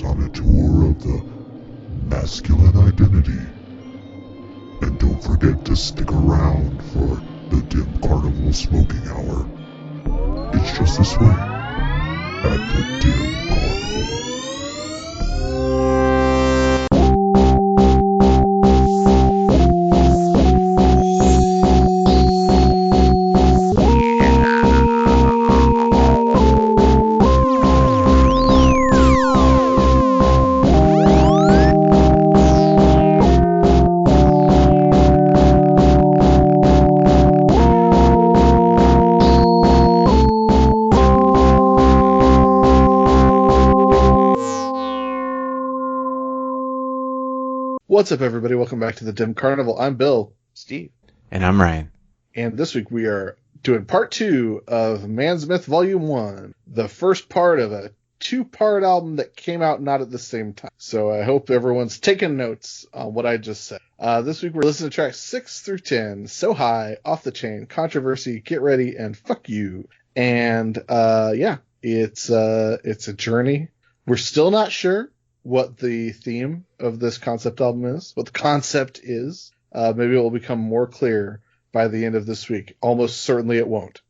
us on a tour of the masculine identity. And don't forget to stick around for the Dim Carnival Smoking Hour. It's just this way at the Dim Carnival. What's up, everybody? Welcome back to the Dim Carnival. I'm Bill. Steve. And I'm Ryan. And this week we are doing part 2 of Man's Myth Volume 1, the first part of a 2-part album that came out not at the same time. So I hope everyone's taking notes on what I just said. This week we're listening to tracks 6 through 10, So High, Off the Chain, Controversy, Get Ready, and Fuck You. And it's a journey. We're still not sure what the theme of this concept album is, what the concept is. Maybe it will become more clear by the end of this week. Almost certainly it won't.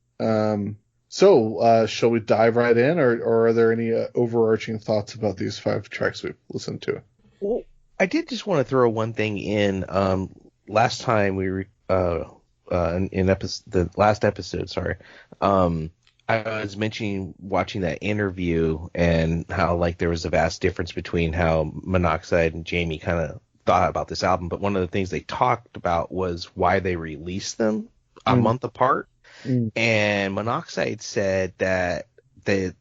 So shall we dive right in, or are there any overarching thoughts about these 5 tracks we've listened to? Well, I did just want to throw one thing in. Last time the last episode, I was mentioning watching that interview and how there was a vast difference between how Monoxide and Jamie kind of thought about this album. But one of the things they talked about was why they released them a month apart. And Monoxide said that they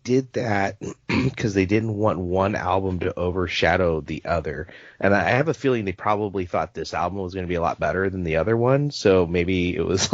did that because they didn't want one album to overshadow the other. And I have a feeling they probably thought this album was going to be a lot better than the other one. So maybe it was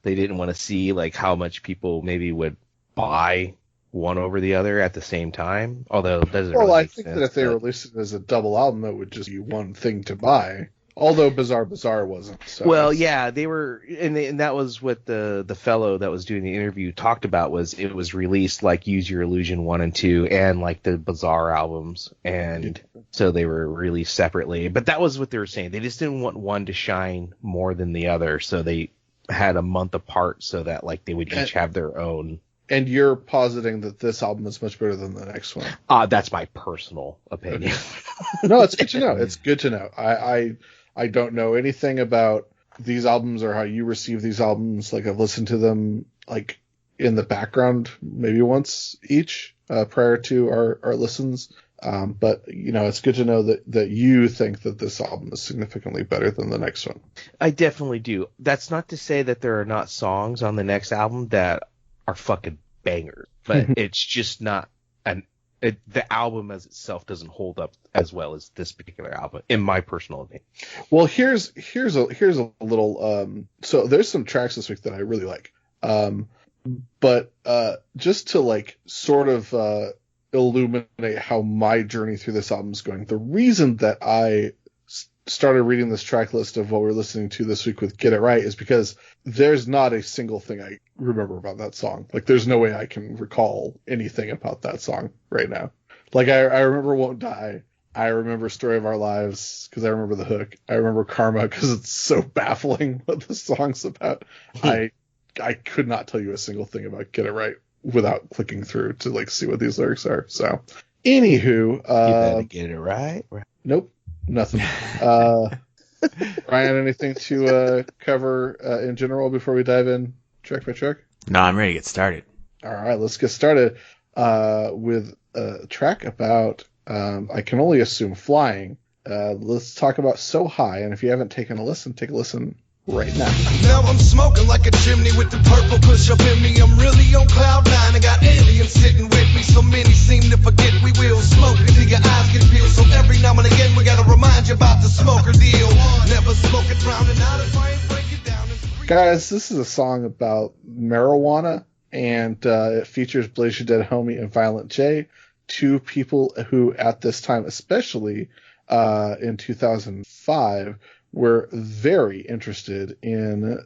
they didn't want to see how much people maybe would buy one over the other at the same time. Although it doesn't. Well, I think that if they released it as a double album, it would just be one thing to buy. Although Bizarre wasn't. So well, yeah, they were, and that was what the fellow that was doing the interview talked about. Was it was released Use Your Illusion 1 and 2 and the Bizarre albums, and so they were released separately. But that was what they were saying. They just didn't want one to shine more than the other, so they had a month apart so that they would each have their own. And you're positing that this album is much better than the next one? That's my personal opinion. Okay. No, it's good to know. It's good to know. I don't know anything about these albums or how you receive these albums. I've listened to them in the background maybe once each prior to our listens. But it's good to know that you think that this album is significantly better than the next one. I definitely do. That's not to say that there are not songs on the next album that are fucking bangers, but it's just not the album as itself doesn't hold up as well as this particular album, in my personal opinion. Well, here's a little. So there's some tracks this week that I really like. But just to sort of illuminate how my journey through this album is going. The reason that I started reading this track list of what we're listening to this week with Get It Right is because there's not a single thing I remember about that song. There's no way I can recall anything about that song right now. I remember Won't Die. I remember Story of Our Lives because I remember the hook. I remember Karma because it's so baffling what the song's about. I could not tell you a single thing about Get It Right without clicking through to see what these lyrics are. So, anywho, you better get it right. Nope, nothing. Ryan, anything to cover in general before we dive in track by track? No, I'm ready to get started. All right, let's get started with a track about I can only assume flying. Let's talk about So High, and if you haven't taken a listen, take a listen right now. Now I'm smoking like a chimney with the purple push up in me. I'm really on cloud 9. I got aliens sitting with me. So many seem to forget we will smoke until your eyes get peeled. So every now and again we gotta remind you about the smoker deal. Never smoke it, drowning out if I ain't break it down. Guys, this is a song about marijuana, and it features Blaze Your Dead Homie and Violent J, 2 people who at this time, especially in 2005, were very interested in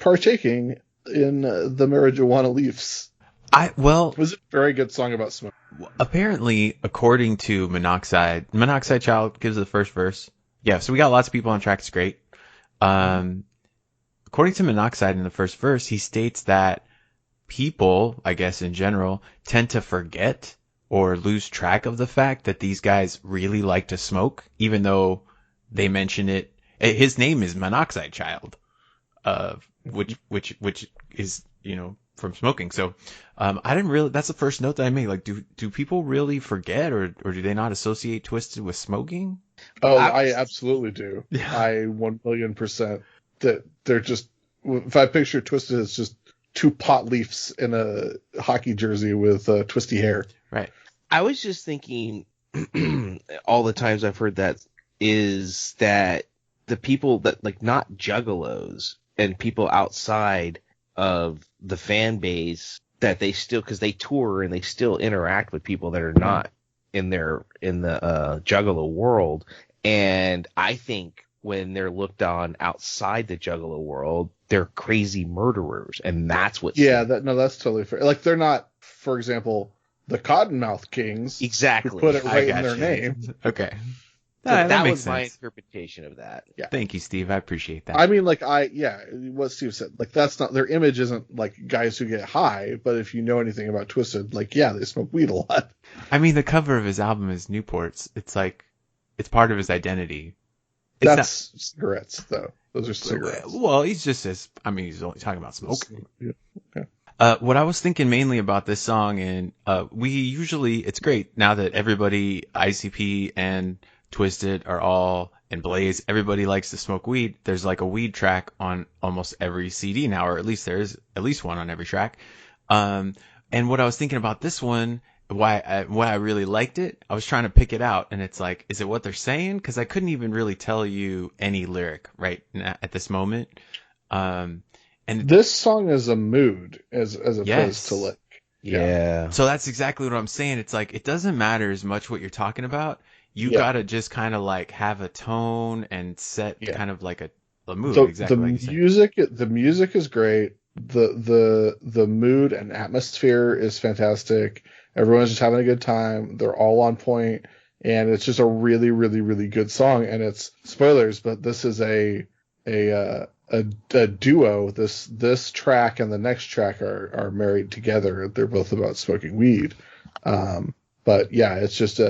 partaking in the marijuana leaves. It was a very good song about smoke. Apparently, according to Monoxide Child gives the first verse. Yeah, so we got lots of people on track. It's great. According to Monoxide in the first verse, he states that people, I guess in general, tend to forget or lose track of the fact that these guys really like to smoke, even though they mention it. His name is Monoxide Child, which is, from smoking. So, I didn't really, that's the first note that I made. Like, do people really forget or do they not associate Twiztid with smoking? Oh, I absolutely do. Yeah. I 1,000,000% that they're just, if I picture Twiztid, it's just two pot leaves in a hockey jersey with twisty hair. Right. I was just thinking all the times I've heard that is that the people that, like, not juggalos and people outside of the fan base, that they still, because they tour and they still interact with people that are not in the juggalo world. And I think when they're looked on outside the juggalo world, they're crazy murderers, and that's what. Yeah, that's totally fair. Like, they're not, for example, the Cottonmouth Kings. Exactly. Who put it right in got their you. name. Okay. So that that makes was my sense. interpretation of that. Yeah. Thank you, Steve. I appreciate that. I mean, like, what Steve said, like, that's not, their image isn't like guys who get high, but if you know anything about Twiztid, like, yeah, they smoke weed a lot. I mean, the cover of his album is Newports. It's like, it's part of his identity. It's That's cigarettes, though. Those are cigarettes. Well, he's only talking about smoking. Yeah. Okay. What I was thinking mainly about this song, and it's great now that everybody, ICP and Twiztid are all, and Blaze, everybody likes to smoke weed. There's like a weed track on almost every CD now, or at least there's at least one on every track. And what I was thinking about this one, why I really liked it, I was trying to pick it out, and it's like, is it what they're saying? Because I couldn't even really tell you any lyric right at this moment. And This song is a mood as opposed Yes. to like. Yeah. so that's exactly what I'm saying. It's like, it doesn't matter as much what you're talking about. You Yeah. gotta just kind of like have a tone and set Yeah. kind of like a mood. So exactly like you the music is great. The mood and atmosphere is fantastic. Everyone's just having a good time. They're all on point, and it's just a really, really, really good song. And it's spoilers, but this is a duo. This track and the next track are married together. They're both about smoking weed. But yeah, it's just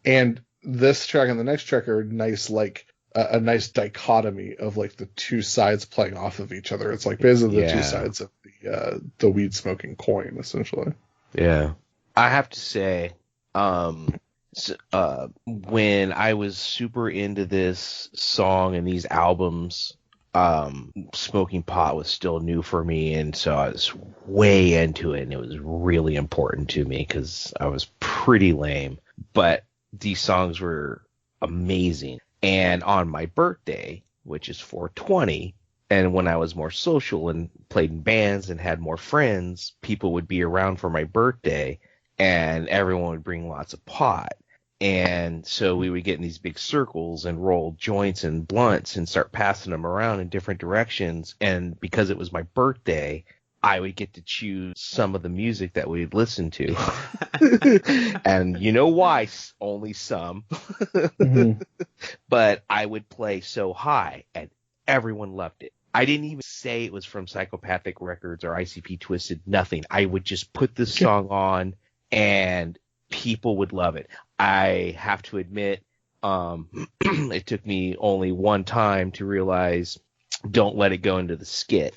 and this track and the next track are nice, like a nice dichotomy of like the two sides playing off of each other. It's like basically the two sides of the weed smoking coin, essentially. Yeah. I have to say, when I was super into this song and these albums, smoking pot was still new for me, and so I was way into it, and it was really important to me because I was pretty lame. But these songs were amazing. And on my birthday, which is 420, and when I was more social and played in bands and had more friends, people would be around for my birthday, and everyone would bring lots of pot. And so we would get in these big circles and roll joints and blunts and start passing them around in different directions. And because it was my birthday, I would get to choose some of the music that we'd listen to. And you know why? Only some. Mm-hmm. But I would play So High, and everyone loved it. I didn't even say it was from Psychopathic Records or ICP Twiztid, nothing. I would just put this song on, and people would love it. I have to admit, it took me only one time to realize, don't let it go into the skit.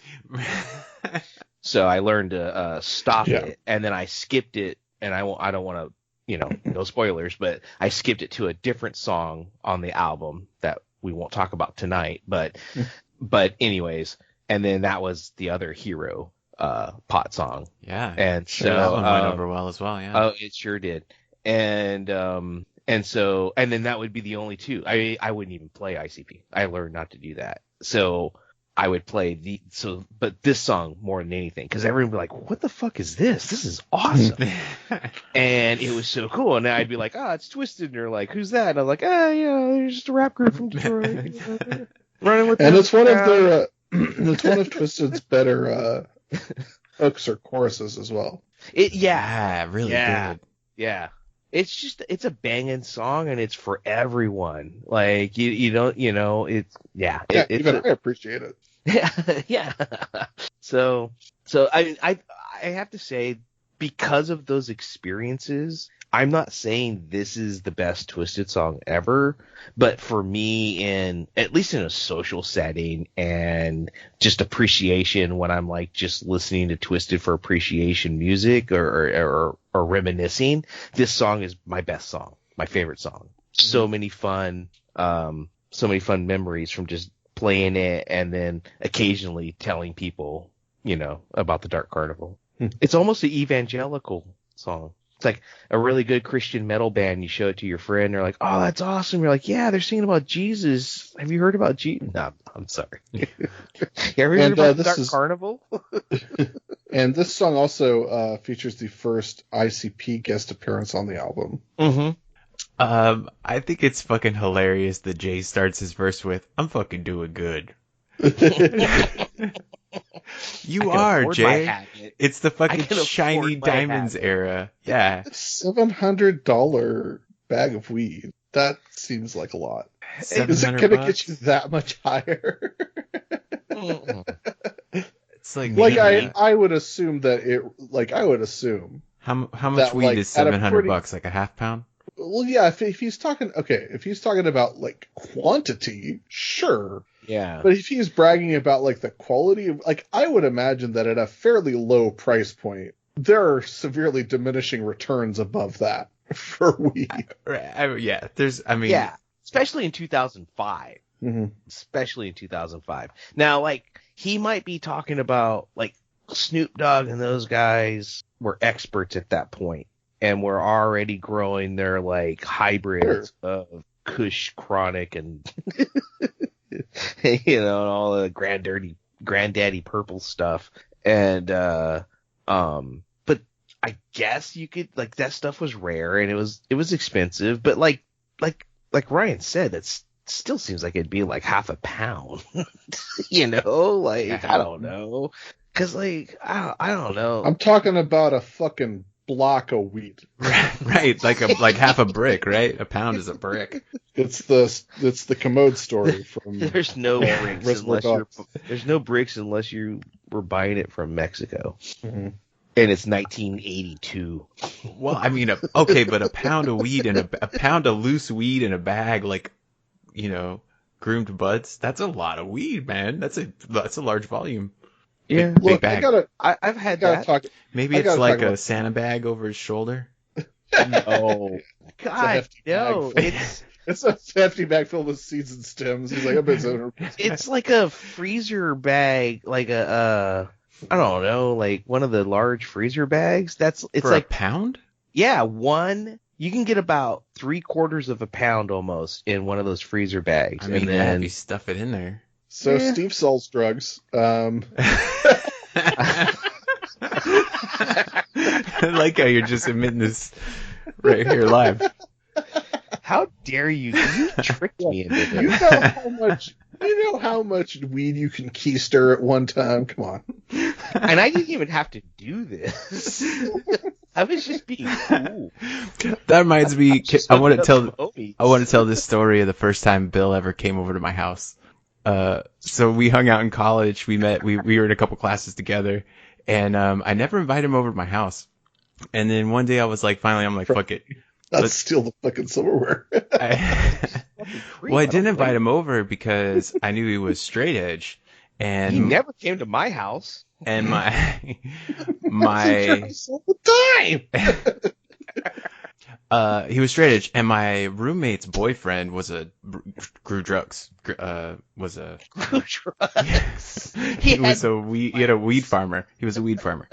So I learned to stop it, and then I skipped it, and I don't want to, no spoilers, but I skipped it to a different song on the album that we won't talk about tonight. But anyways, and then that was the other Hero pot song. Yeah. And so that one went over well as well. Yeah. Oh, it sure did. And then that would be the only two. I wouldn't even play ICP. I learned not to do that. So I would play but this song more than anything, because everyone would be like, what the fuck is this? This is awesome. And it was so cool. And I'd be like, it's Twiztid. And they're like, who's that? And I'm like, they're just a rap group from Detroit. Running with And them. it's one of their, it's one of Twiztid's better hooks or choruses as well. Really good. Yeah. It's a banging song, and it's for everyone. Like, you don't, it's even I appreciate it. yeah, yeah. So I have to say, because of those experiences, I'm not saying this is the best Twiztid song ever, but for me, at least in a social setting and just appreciation, when I'm like just listening to Twiztid for appreciation music or reminiscing, this song is my best song, my favorite song. So many fun memories from just playing it and then occasionally telling people, about the Dark Carnival. It's almost an evangelical song. It's like a really good Christian metal band. You show it to your friend, they're like, "Oh, that's awesome." You're like, "Yeah, they're singing about Jesus. Have you heard about Jesus?" No, I'm sorry. You ever heard about the Dark Carnival? And this song also features the first ICP guest appearance on the album. Mm-hmm. I think it's fucking hilarious that Jay starts his verse with, "I'm fucking doing good." You are, Jay. It's the fucking shiny diamonds era. Yeah. $700 bag of weed. That seems like a lot. Is it going to get you that much higher? It's like I would assume that how much weed is $700? Like a half pound? Well, yeah, if he's talking about like quantity, sure. Yeah. But if he's bragging about like the quality of, like, I would imagine that at a fairly low price point, there are severely diminishing returns above that for weed. Yeah, yeah, especially in 2005. Mm-hmm. Especially in 2005. Now, like, he might be talking about, like, Snoop Dogg and those guys were experts at that point and were already growing their, like, hybrids of Kush Chronic and all the granddaddy purple stuff. And but I guess you could, like, that stuff was rare and it was expensive, but like Ryan said, it still seems like it'd be like half a pound. Like, I don't know, cause like I don't know. I'm talking about a fucking block of wheat. Right, like half a brick, right? A pound is a brick. It's the commode story from. There's no bricks unless you were buying it from Mexico. Mm-hmm. And it's 1982. Well, I mean, okay, but a pound of weed and a pound of loose weed in a bag, like, groomed buds. That's a lot of weed, man. That's a large volume. Yeah, big bag. I've had that. Maybe it's like a Santa bag over his shoulder. No, God, no. It's a hefty bag filled with seeds and stems. He's like, I bet it's like a freezer bag, like I don't know, like one of the large freezer bags. It's for like a pound. Yeah, you can get about 3/4 of a pound almost in one of those freezer bags. I mean, and then you stuff it in there. So yeah. Steve sells drugs. I like how you're just admitting this right here live. How dare you? You tricked me into this. You know how much weed you can keister at one time? Come on. And I didn't even have to do this. I was just being cool. That reminds me. I want to tell this story of the first time Bill ever came over to my house. So we hung out in college. We met. We were in a couple classes together, and I never invited him over to my house. And then one day I was like, finally, I'm like, fuck it. Let's steal the fucking silverware. Well, I didn't invite him over because I knew he was straight edge, and he never came to my house. And my all the time. He was straight edge, and my roommate's boyfriend grew drugs. Grew drugs. Yes. He had a weed farmer. He was a weed farmer.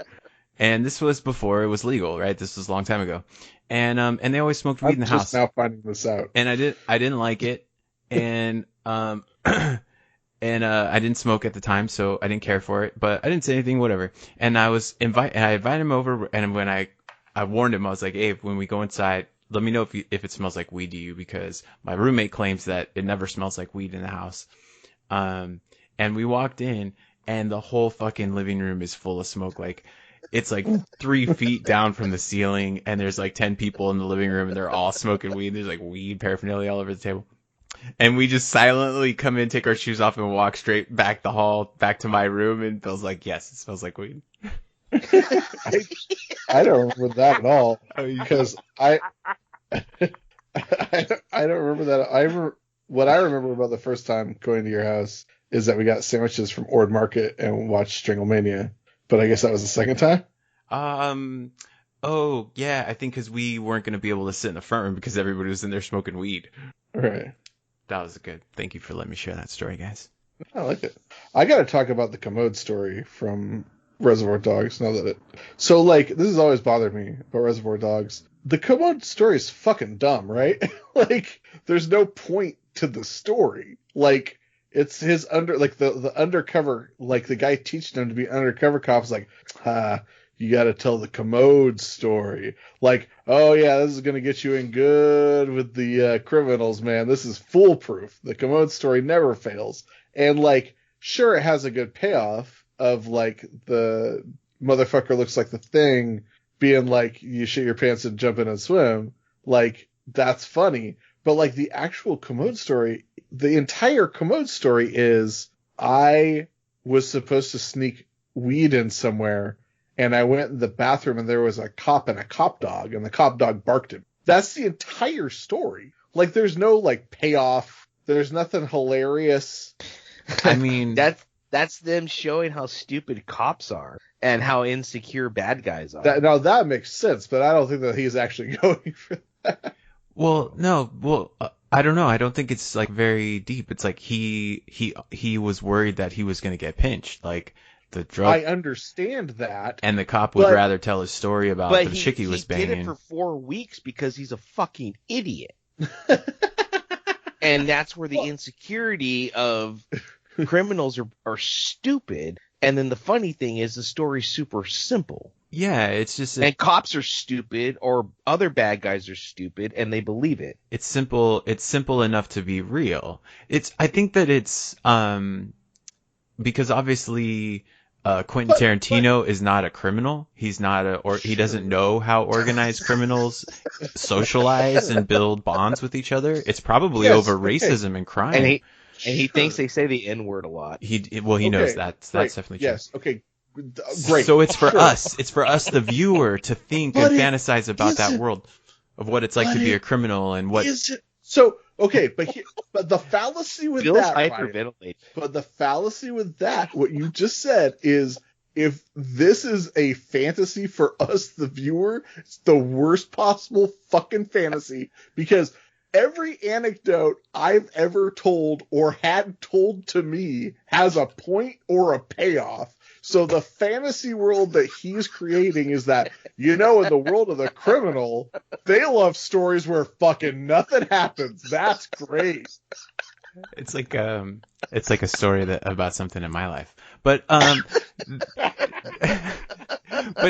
And this was before it was legal, right? This was a long time ago. And they always smoked weed in the house. I'm just now finding this out. And I didn't like it. And I didn't smoke at the time, so I didn't care for it, but I didn't say anything, whatever. And I invited him over, and when I warned him, I was like, hey, when we go inside, let me know if it smells like weed to you, because my roommate claims that it never smells like weed in the house. And we walked in, and the whole fucking living room is full of smoke. Like, it's like 3 feet down from the ceiling, and there's like 10 people in the living room, and they're all smoking weed. There's like weed paraphernalia all over the table. And we just silently come in, take our shoes off, and walk straight back the hall, back to my room. And Bill's like, yes, it smells like weed. I don't remember that at all, because I don't remember that. What I remember about the first time going to your house is that we got sandwiches from Ord Market and watched Stranglemania. But I guess that was the second time. Oh yeah, I think because we weren't going to be able to sit in the front room because everybody was in there smoking weed. Right. That was good. Thank you for letting me share that story, guys. I like it. I got to talk about the commode story from Reservoir Dogs. So like, this has always bothered me about Reservoir Dogs. The commode story is fucking dumb, right? Like, there's no point to the story. Like, it's his the undercover, like the guy teaching him to be undercover cop is like, you got to tell the commode story. Like, oh yeah, this is going to get you in good with the criminals, man. This is foolproof. The commode story never fails. And like, sure, it has a good payoff of like the motherfucker looks like the Thing being like, you shit your pants and jump in and swim. Like, that's funny. But like the actual commode story, the entire commode story is, I was supposed to sneak weed in somewhere, and I went in the bathroom and there was a cop and a cop dog, and the cop dog barked at me. That's the entire story. Like, there's no like payoff. There's nothing hilarious. I mean, that's them showing how stupid cops are and how insecure bad guys are. Now that makes sense, but I don't think that he's actually going for that. Well, no. Well, I don't know. I don't think it's like very deep. It's like he was worried that he was going to get pinched. Like, the drug. I understand that. And the cop would rather tell his story about the chick he was banging. He did it for 4 weeks because he's a fucking idiot. And that's where the insecurity of criminals are stupid. And then the funny thing is the story's super simple. Yeah, it's just... And cops are stupid, or other bad guys are stupid, and they believe it. It's simple. It's simple enough to be real. I think that it's... because obviously... Quentin Tarantino is not a criminal. He's not he doesn't know how organized criminals socialize and build bonds with each other. It's probably over racism and crime. And he thinks they say the N-word a lot. He knows that. That's definitely true. Yes. Okay. Great. So it's for us. It's for us, the viewer, to think and fantasize about that world of what it's like to be a criminal and what. So okay, but the fallacy with Bill's that, hyperventilating. But the fallacy with that, what you just said is, if this is a fantasy for us, the viewer, it's the worst possible fucking fantasy, because every anecdote I've ever told or had told to me has a point or a payoff. So the fantasy world that he's creating is that, in the world of the criminal, they love stories where fucking nothing happens. That's great. It's like a story about something in my life. But but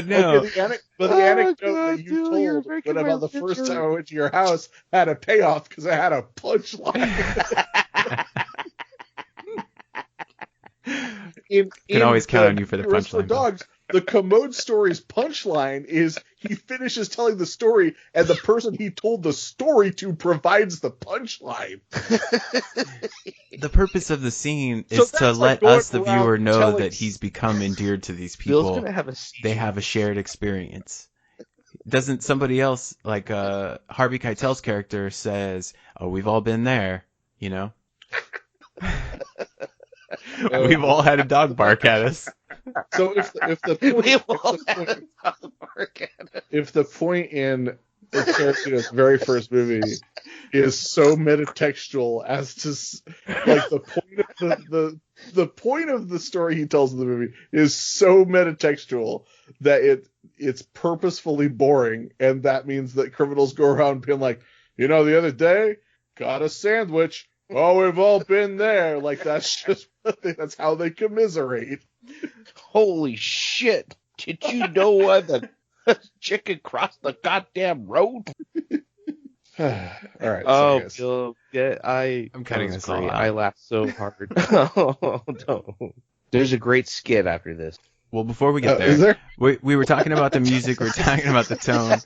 no. Okay, the anecdote that you told about the first time I went to your house had a payoff because I had a punchline. Can always count on you for the punchline. Dogs, the commode story's punchline is he finishes telling the story, and the person he told the story to provides the punchline. The purpose of the scene is to let us, the viewer, know that he's become endeared to these people. They have a shared experience. Doesn't somebody else, like Harvey Keitel's character, says, "Oh, we've all been there," We've all had a dog bark at us. So if the point in Tarantino's very first movie is so metatextual as to, like, the point of the story he tells in the movie is so metatextual that it's purposefully boring, and that means that criminals go around being like, the other day got a sandwich. Oh, we've all been there. Like, that's how they commiserate. Holy shit. Did you know what the chicken crossed the goddamn road? All right. Oh, so Bill, I'm cutting this all out. I laughed so hard. Oh, no. There's a great skit after this. Well, before we get Is there? we were talking about the music. We were talking about the tone.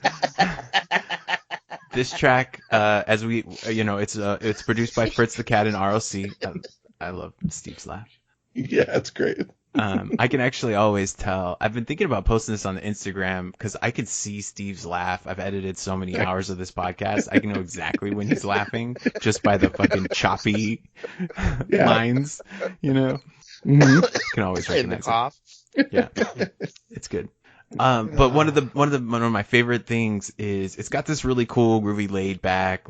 This track, as we, it's produced by Fritz the Cat and RLC. I love Steve's laugh. Yeah, it's great. I can actually always tell. I've been thinking about posting this on the Instagram because I could see Steve's laugh. I've edited so many hours of this podcast. I can know exactly when he's laughing just by the fucking choppy lines, Mm-hmm. Can always And the recognize it. cough. Yeah, it's good. But one of my favorite things is it's got this really cool, groovy, laid back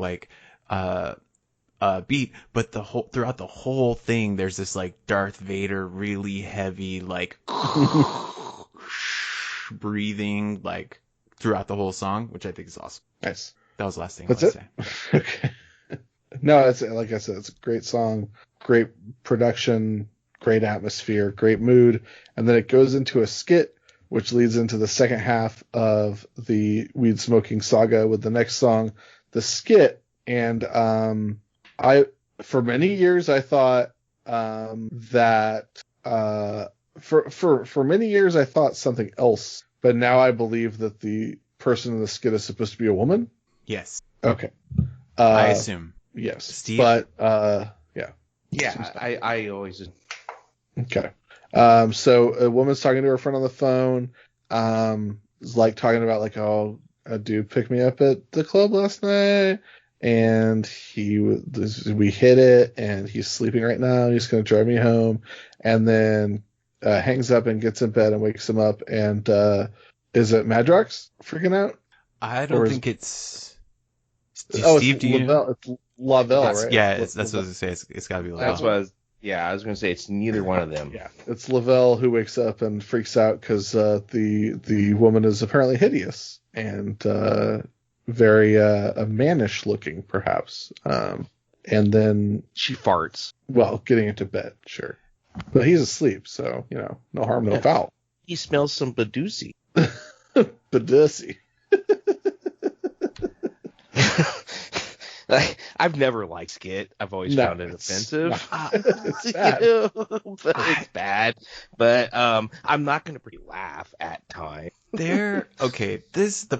beat, but throughout the whole thing, there's this like Darth Vader, really heavy, like breathing, like throughout the whole song, which I think is awesome. Nice. That was the last thing That's I it? wanted to say. Okay. No, it's like I said, it's a great song, great production, great atmosphere, great mood, and then it goes into a skit, which leads into the second half of the weed smoking saga with the next song, the skit. And for many years I thought that for many years I thought something else, but now I believe that the person in the skit is supposed to be a woman. Yes, Okay. I assume. Yes. Steve? But yeah. Yeah, I always. Okay. So a woman's talking to her friend on the phone. Is like talking about like, oh, a dude picked me up at the club last night, and we hit it, and he's sleeping right now. He's gonna drive me home, and then hangs up and gets in bed and wakes him up. And is it Madrox freaking out? I Or don't is- think it's. Oh, Steve, it's do you know? Lavelle. It's Lavelle, That's- right? Yeah, It's that's what I was gonna say. It's got to be That's Lavelle. what I was. Yeah, I was gonna say it's neither one of them. Yeah, it's Lavelle who wakes up and freaks out because the woman is apparently hideous and very mannish looking, perhaps. And then, She farts. well, getting into bed, sure, but he's asleep, so no harm, no foul. He smells some Badusi. Badussy. I've never liked skit. I've always No, found it it's offensive. It's bad. But it's bad. But I'm not going to pretty laugh at times. The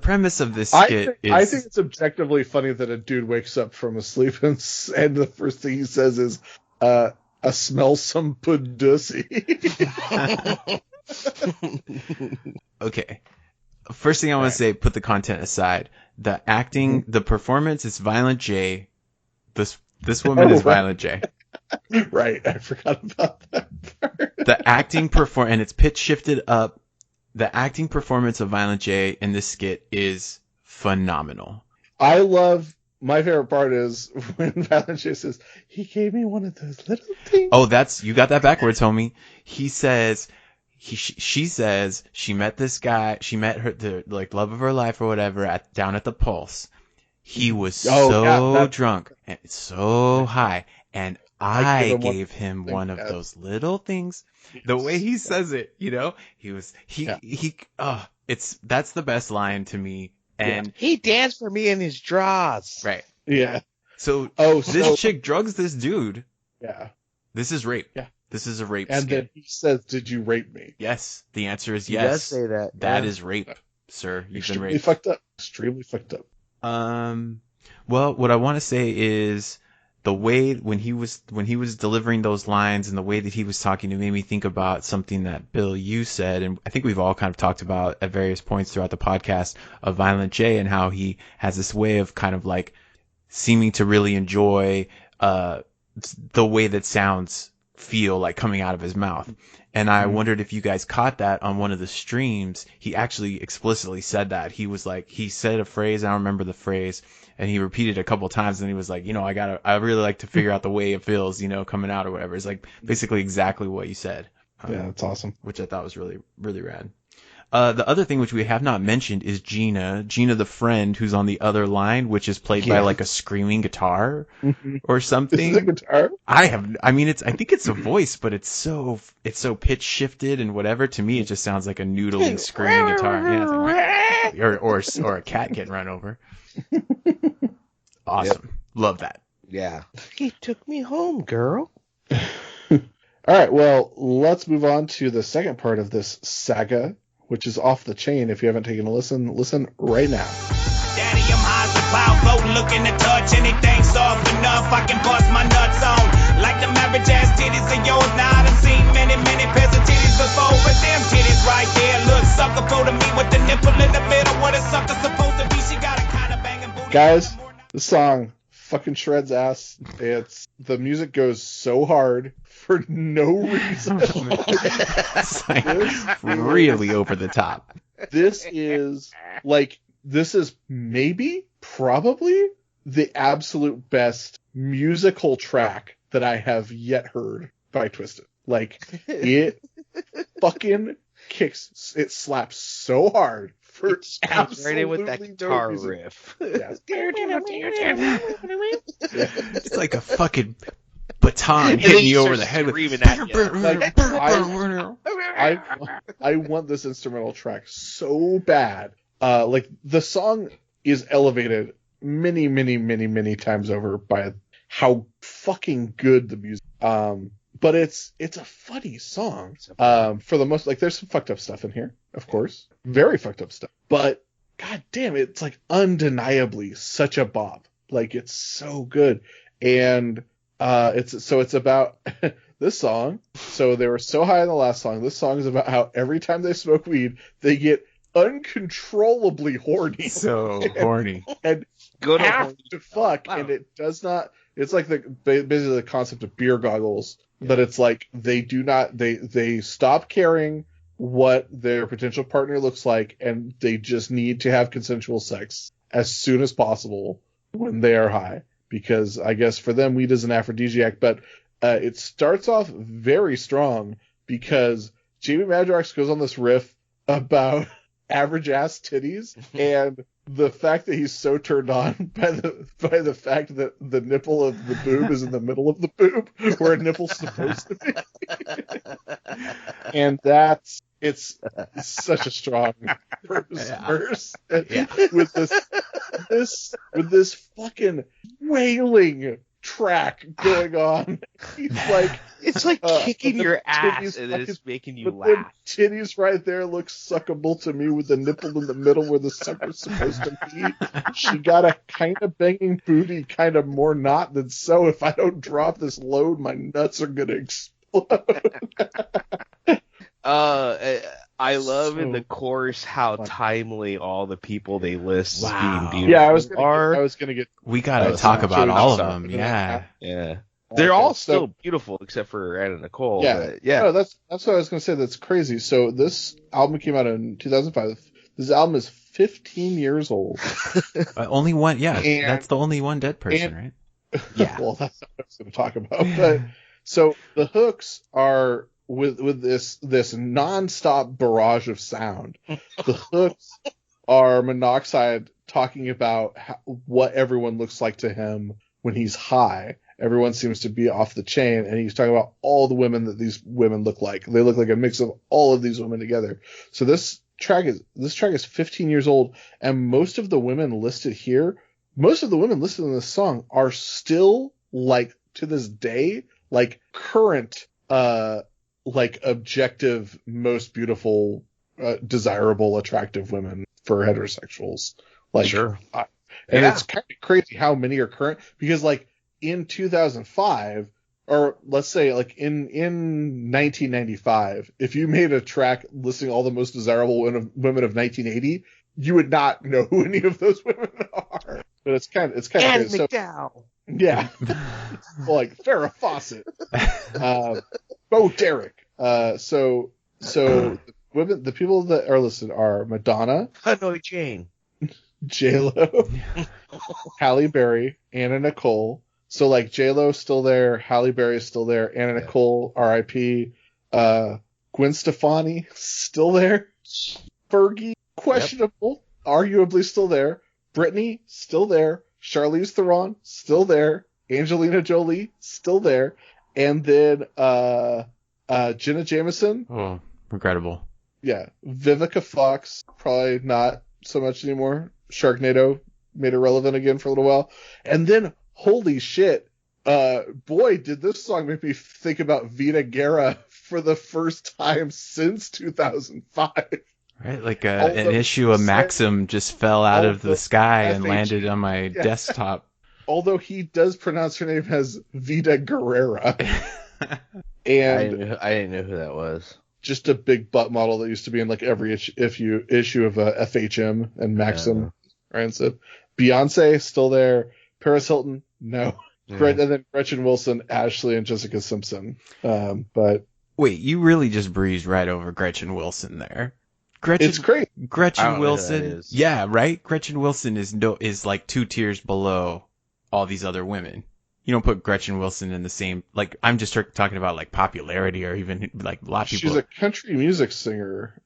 premise of this I skit think it's objectively funny that a dude wakes up from a sleep and the first thing he says is, "I smell some Badussy." okay. First thing I want to say, put the content aside. The acting, the performance is Violent J. This woman is right. Violent J. Right, I forgot about that part. The acting and it's pitch shifted up. The acting performance of Violent J in this skit is phenomenal. My favorite part is when Violent J says, "He gave me one of those little things." Oh, you got that backwards, homie. He says, she says she met this guy, she met the love of her life or whatever down at the Pulse. He was drunk and so high, and I gave him one of those little things. The way he says it, that's the best line to me. And He danced for me in his drawers. right. Yeah. So so- this chick drugs this dude. Yeah. This is rape. Yeah. This is a rape And skit. then he says, "Did you rape me?" Yes. The answer is He yes. does say that. That yeah. is rape, sir. You've been Extremely raped. fucked up. Extremely fucked up. Well, what I want to say is the way when he was delivering those lines and the way that he was talking, it made me think about something that Bill, you said, and I think we've all kind of talked about at various points throughout the podcast of Violent J and how he has this way of kind of like seeming to really enjoy the way that sounds feel like coming out of his mouth. And I wondered if you guys caught that on one of the streams. He actually explicitly said that. He was like, he said a phrase, I don't remember the phrase, and he repeated it a couple of times, and he was like, I really like to figure out the way it feels, coming out or whatever. It's like basically exactly what you said. Yeah, that's awesome. Which I thought was really, really rad. The other thing which we have not mentioned is Gina the friend who's on the other line, which is played by like a screaming guitar or something. Is it a guitar? I think it's a voice, but it's so pitch shifted and whatever. To me, it just sounds like a noodling screaming guitar. Yeah, it's like, or a cat getting run over. Awesome. Love that. Yeah. He took me home, girl. All right, well, let's move on to the second part of this saga, which is Off the Chain. If you haven't taken a listen right now. Daddy, I'm high as a cloud, floating, looking to touch anything soft enough I can bust my nuts on. Like the average ass titties of yours. Now I done seen many pairs of titties before, but them titties right there look suckerful to me with the nipple in the middle. What a sucker supposed to be? She got a kind of banging booty. Guys, this song fucking shreds ass. The music goes so hard for no reason. It's like really over the top. This is probably the absolute best musical track that I have yet heard by Twiztid. Like, it fucking kicks, it slaps so hard for Comes right in with that absolutely guitar no reason. riff. Yeah. It's like a fucking baton hitting you over the head with. Screaming at you. Like, I want this instrumental track so bad. Like, the song is elevated many times over by how fucking good the music. But it's a funny song. For the most, like, there's some fucked up stuff in here, of course, very fucked up stuff. But god damn, it's like undeniably such a bop. Like, it's so good, and it's about this song. So they were so high in the last song. This song is about how every time they smoke weed, they get uncontrollably horny. So horny. And Good have horny. to fuck, Wow. and it does not. It's like basically the concept of beer goggles, but it's like they stop caring what their potential partner looks like, and they just need to have consensual sex as soon as possible when they are high, because I guess for them weed is an aphrodisiac. But it starts off very strong because Jamie Madrox goes on this riff about average ass titties, and the fact that he's so turned on by the fact that the nipple of the boob is in the middle of the boob where a nipple's supposed to be. And it's such a strong verse. Yeah. With this fucking wailing track going on. He's like, It's like kicking but the your ass titties and then it's fucking- making you but them laugh. titties right there look suckable to me with the nipple in the middle where the sucker's supposed to be. She got a kind of banging booty, kind of more not than so. If I don't drop this load, my nuts are gonna explode. I love in So the chorus how fun. timely all the people they list Wow. as being beautiful Yeah, I are. was gonna get. We gotta That's talk not about true. all of Sorry. them. Yeah. Yeah. They're Okay, all so- still beautiful except for Anna Nicole. Yeah. But yeah. No, that's what I was gonna say. That's crazy. So this album came out in 2005. This album is 15 years old. Only one. Yeah. And- That's the only one dead person, right? Yeah. Well, that's not what I was going to talk about. But so the hooks are with this nonstop barrage of sound. The hooks are Monoxide talking about what everyone looks like to him when he's high. Everyone seems to be off the chain, and he's talking about all the women that these women look like. They look like a mix of all of these women together. So this track is 15 years old, and most of the women listed in this song are still, like, to this day, like, current, like, objective, most beautiful, desirable, attractive women for heterosexuals. Like, Sure. And Yeah. it's kind of crazy how many are current, because, like, in 2005, or let's say, like, in 1995, if you made a track listing all the most desirable women of 1980, you would not know who any of those women are. But it's kind of Anne crazy. So, McDowell. yeah, like Farrah Fawcett, Bo Derek. So the people that are listed are Madonna, Hanoi Jane. J-Lo, Halle Berry, Anna Nicole. So, like, J-Lo's still there, Halle Berry's still there, Anna Nicole, R.I.P., Gwen Stefani, still there, Fergie, questionable, arguably still there, Britney, still there, Charlize Theron, still there, Angelina Jolie, still there, and then Jenna Jameson, Oh, regrettable. yeah, Vivica Fox, probably not so much anymore. Sharknado made her relevant again for a little while. And then, holy shit, boy, did this song make me think about Vida Guerra for the first time since 2005. Right, like an issue of Maxim just fell out of the sky and landed on my desktop. Although he does pronounce her name as Vida Guerrera. And I didn't know who that was. Just a big butt model that used to be in like every issue of FHM and Maxim. Right, so Beyonce still there. Paris Hilton, no. Yeah. And then Gretchen Wilson, Ashley, and Jessica Simpson. But wait, you really just breezed right over Gretchen Wilson there. It's great. Gretchen Wilson, yeah, right. Gretchen Wilson is like 2 tiers below all these other women. You don't put Gretchen Wilson in the same, like, I'm just talking about like popularity or even like a lot of people. She's a country music singer.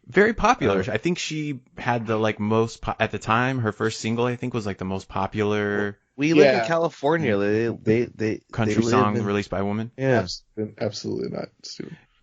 Very popular. I think she had the like most at the time. Her first single, I think, was like the most popular. We live in California. They country song released by a woman. Yeah, absolutely not.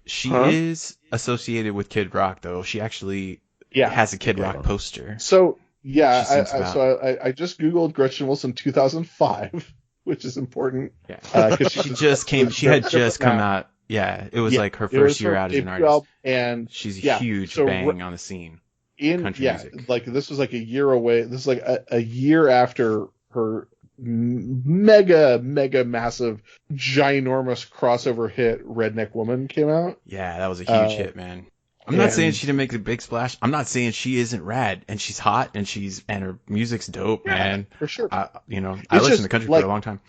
She is associated with Kid Rock, though. She actually has a Kid Rock poster. So I just Googled Gretchen Wilson 2005, which is important. Yeah, she just came. She had just come out. Yeah, it was like her first year out as an artist, and she's a huge bang on the scene. Country music. Like this was like a year away. This is like a year after her mega massive ginormous crossover hit Redneck Woman came out. Yeah, that was a huge hit, man. I'm not saying she didn't make a big splash. I'm not saying she isn't rad, and she's hot, and her music's dope, man. For sure. I listened to country for a long time.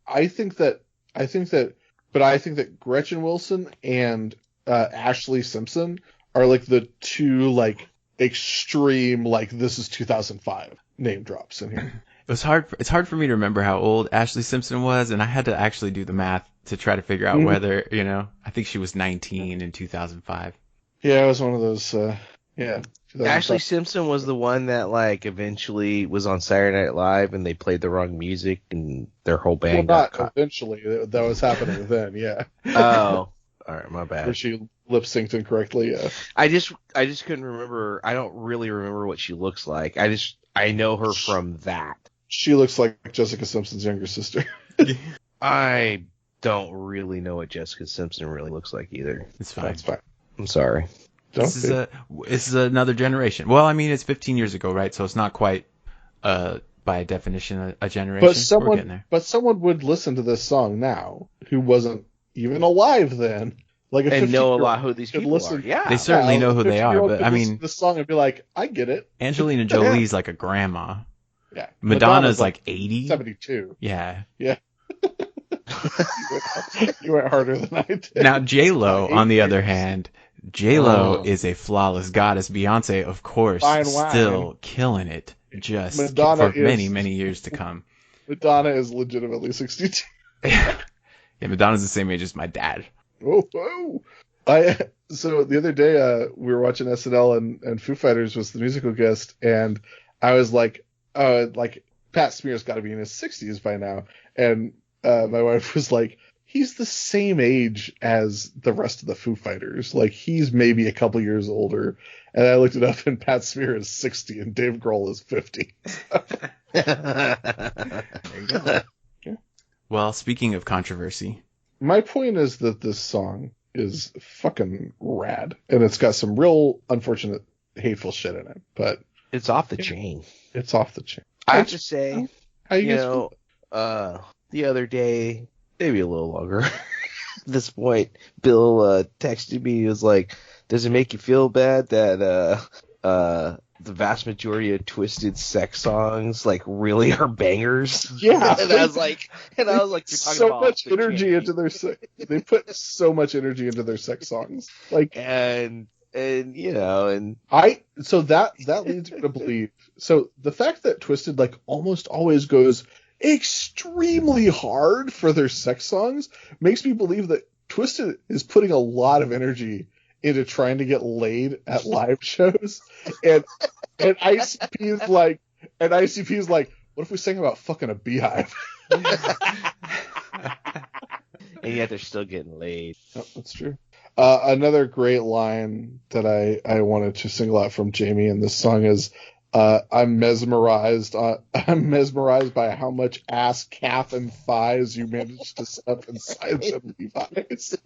I think that Gretchen Wilson and Ashley Simpson are like the two like extreme like this is 2005 name drops in here. It's hard for me to remember how old Ashley Simpson was, and I had to actually do the math to try to figure out whether, I think she was 19 in 2005. Yeah, it was one of those, Ashley Simpson was the one that, like, eventually was on Saturday Night Live and they played the wrong music and their whole band got caught. Eventually. That was happening then, yeah. Oh, all right, my bad. Where she lip-synced incorrectly, yeah. I just couldn't remember. I don't really remember what she looks like. I know her from that. She looks like Jessica Simpson's younger sister. I don't really know what Jessica Simpson really looks like either. It's fine. That's fine. I'm sorry. This is another generation. Well, I mean, it's 15 years ago, right? So it's not quite, by definition, a generation. But someone would listen to this song now who wasn't even alive then. Like and know a lot who these people are. Yeah, they certainly know who they are. But I mean, this song and be like, I get it. Angelina Jolie's like a grandma. Yeah. Madonna's like 80. 72. Yeah. Yeah. You went harder than I did. Now J-Lo, on the other hand, J-Lo is a flawless goddess. Beyonce, of course, still killing it. Just for many years to come. Madonna is legitimately 62. Yeah, Madonna's the same age as my dad. Oh. So the other day, we were watching SNL and Foo Fighters was the musical guest, and I was like, Pat Smear's got to be in his 60s by now. And my wife was like, he's the same age as the rest of the Foo Fighters. Like, he's maybe a couple years older. And I looked it up, and Pat Smear is 60, and Dave Grohl is 50. There you go. Yeah. Well, speaking of controversy. My point is that this song is fucking rad. And it's got some real unfortunate, hateful shit in it. But it's off the chain. It's off the chain. I have to say, the other day, maybe a little longer, at this point, Bill texted me. He was like, does it make you feel bad that the vast majority of Twiztid sex songs like really are bangers? Yeah. and I was like, you're talking so about much energy into their they put so much energy into their sex songs. Like and so that leads me to believe. So the fact that Twiztid like almost always goes extremely hard for their sex songs makes me believe that Twiztid is putting a lot of energy into trying to get laid at live shows, and ICP is like, what if we sang about fucking a beehive? And yet they're still getting laid. Oh, that's true. Another great line that I wanted to single out from Jamie in this song is, I'm mesmerized. I'm mesmerized by how much ass, calf, and thighs you managed to stuff inside them Levi's.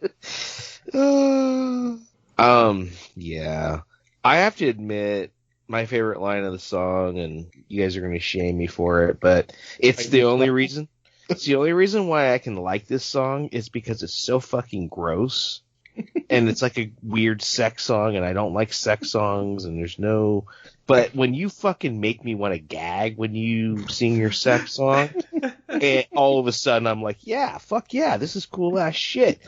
Yeah. I have to admit, my favorite line of the song, and you guys are going to shame me for it, but it's the only reason. It's the only reason why I can like this song is because it's so fucking gross. And it's like a weird sex song, and I don't like sex songs, and there's no... But when you fucking make me want to gag when you sing your sex song, and all of a sudden I'm like, yeah, fuck yeah, this is cool ass shit.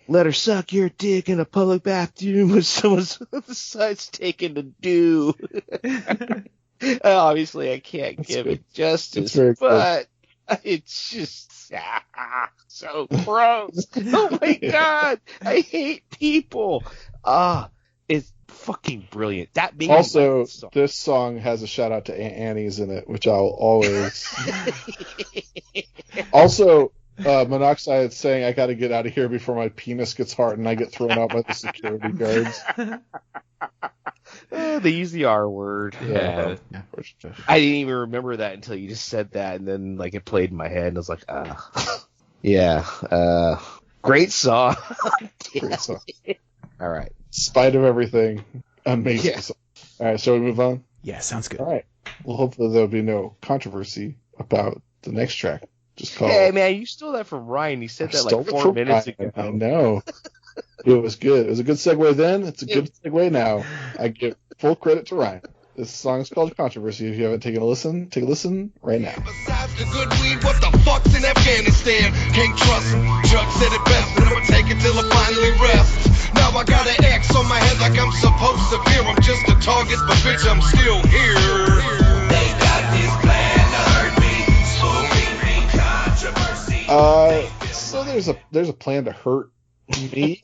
Let her suck your dick in a public bathroom with someone's besides taking the do. Obviously, I can't give it justice, but it's just so gross. Oh my god, I hate people. It's fucking brilliant. That made Also, me like this song has a shout out to Aunt Annie's in it, which I'll always. Also, Monoxide saying, "I got to get out of here before my penis gets hard and I get thrown out by the security guards." They use the R word. Yeah. I didn't even remember that until you just said that, and then like it played in my head, and I was like, yeah, great song. Great song. All right. In spite of everything, amazing Yeah. song. All right, shall we move on? Yeah, sounds good. All right. Well, hopefully there'll be no controversy about the next track. Just call. Hey man, you stole that from Ryan. He said that like 4 minutes ago. I know. It was good. It was a good segue then. It's a good segue now. I give full credit to Ryan. This song is called Controversy. If you haven't taken a listen, take a listen right now. Besides the good weed, what the fuck's in Afghanistan? Can't trust him. Chuck said it best, but I'ma take it till I finally rest. Now I got an X on my head like I'm supposed to fear. I'm just a target, but bitch, I'm still here. They got this plan to hurt me. Smoking controversy. So there's a plan to hurt me.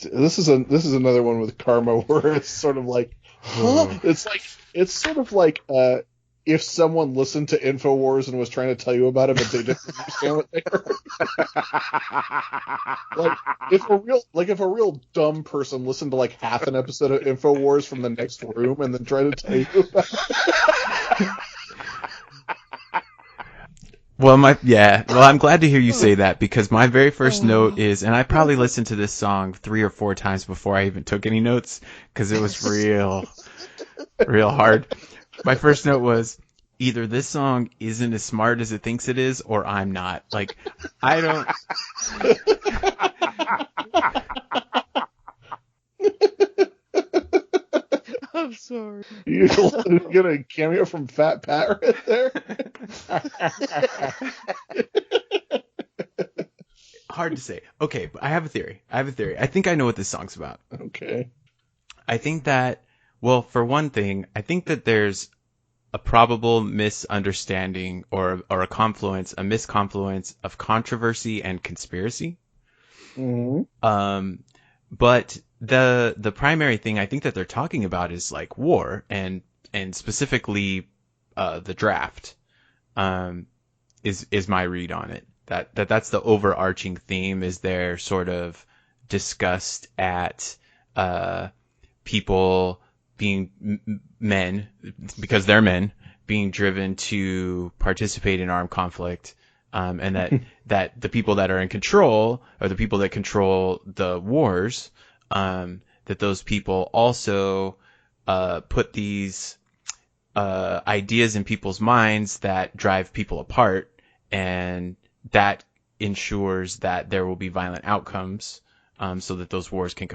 This is another one with Karma where it's sort of like, huh? It's sort of like if someone listened to InfoWars and was trying to tell you about it, but they didn't understand what they heard. If a real dumb person listened to like half an episode of InfoWars from the next room and then tried to tell you about it. Well, I'm glad to hear you say that, because my very first note is, and I probably listened to this song 3 or 4 times before I even took any notes, because it was real hard. My first note was, either this song isn't as smart as it thinks it is, or I'm not. Like, I don't... I'm sorry. You get a cameo from Fat Pat right there? Hard to say. Okay, but I have a theory. I think I know what this song's about. Okay. I think that, well, for one thing, I think that there's a probable misunderstanding or a misconfluence of controversy and conspiracy. Mm-hmm. But the primary thing I think that they're talking about is like war and specifically the draft is my read on it. That's the overarching theme, is their sort of disgust at people being men, because they're men, being driven to participate in armed conflict, and that the people that are in control, or the people that control the wars, that those people also put these ideas in people's minds that drive people apart, and that ensures that there will be violent outcomes, so that those wars can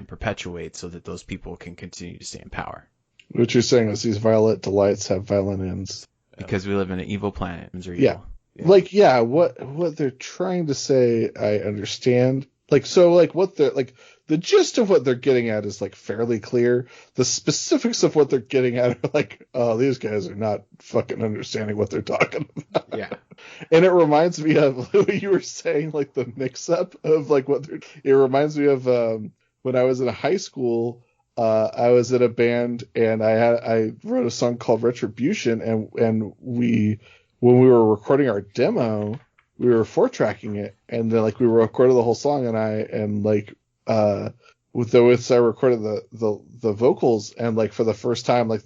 perpetuate, so that those people can continue to stay in power. What you're saying is these violet delights have violent ends. Because we live in an evil planet. Yeah. What they're trying to say, I understand. The gist of what they're getting at is like fairly clear. The specifics of what they're getting at are like, oh, these guys are not fucking understanding what they're talking about. Yeah. And it reminds me of what you were saying, like the mix up of like it reminds me of when I was in high school. I was in a band and I wrote a song called Retribution, and when we were recording our demo, we were 4-tracking it, and then like we recorded the whole song, and with I recorded the vocals, and like for the first time, like